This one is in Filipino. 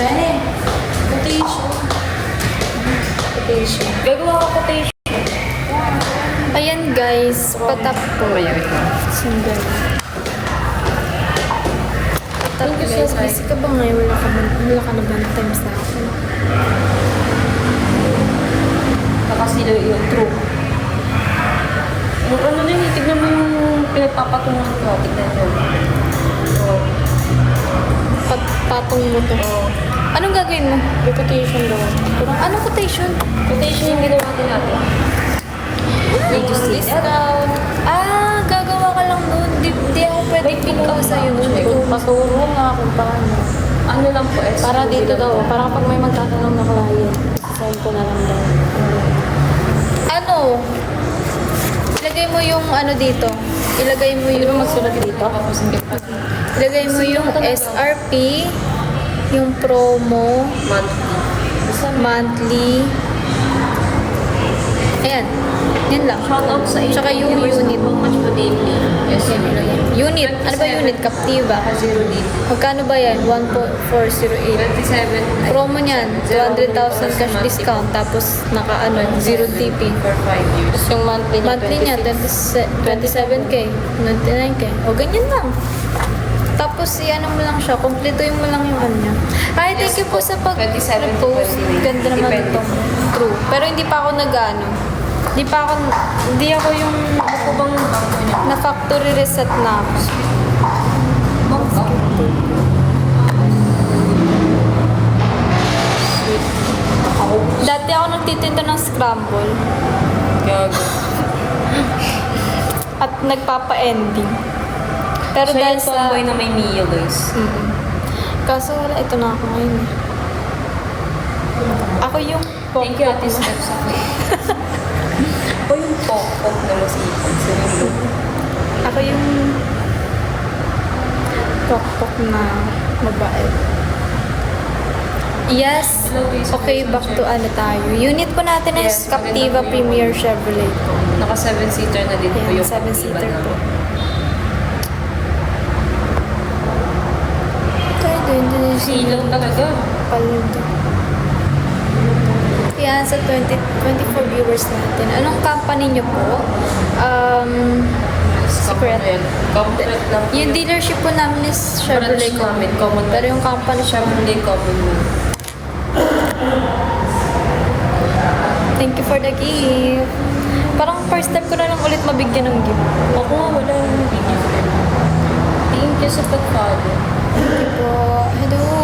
Bene. Quotation. Quotation. Gagawa ko quotation. Ayan guys, patap po. Sandali. Patap guys, busy ka ba ngayon? Wala ka na ba ng time sa akin? Nakasilo yung true. Yung ano din, tignan mo yung pinagpapatungan ko. Tignan mo. Patong mo to. Anong gagawin mo? Quotation daw. Anong quotation? Quotation yung ginawa din natin. Yung discount. Gagawa ka lang doon. Di ako pwede pingaw sa'yo doon. Paturo nga kung paano. Ano lang po, Para dito daw. Para kapag may magtatanong na client, send ko na lang daw. Ano? Ilagay mo yung ano dito. Ilagay mo yung... magsulat dito? Ilagay mo yung SRP, yung promo, monthly. Ayan. Yan lang. Shoutout sa inyo. Tsaka yung unit. How much po daily? Yes, Unit. Ano ba unit? Captiva. Zero daily. Magkano ba yan? 1.408. 27. Promo niyan, 200,000 cash discount. Tapos naka-ano, 0 TP. For 5 years. Tapos yung monthly niya, 27K, 99K. O, ganyan lang. Tapos, i-ano mo lang siya, kumpletuin mo lang yung ano niya. Ay, thank you po sa 27 to pag-post. 28. Ganda naman Depende. ito. True. Pero hindi pa ako nag-ano. Hindi ako yung na-factory reset na ako. Dati ako nagtitinda ng scramble. Gago. At nagpapa-ending. Pero Siya dahil yung sa... tomboy na may Mio, guys. Kaso wala, ito na ako ngayon. Ako yung Thank you, Ate Steps. Ako yung pok-pok na masipag sa rin. Ako yung pok-pok na babae. Yes. Okay, back to ano tayo. Unit po natin is Yes, Captiva maganda po Premier Chevrolet po. Naka 7-seater na din po Ayan, yung 7-seater Captiva po. namin. Kaya doon din Silaw talaga. Paldo. Yan, sa 24 viewers natin. Anong company niyo po? Secret. Complete lang po Yung dealership po namin is Chevrolet branch namin, common. Pero yung company Chevrolet common mo. Thank you for the gift. Parang first time ko na lang ulit mabigyan ng gift. Ako nga, wala yung video. Thank you sa pag-follow. Thank you po. Hello.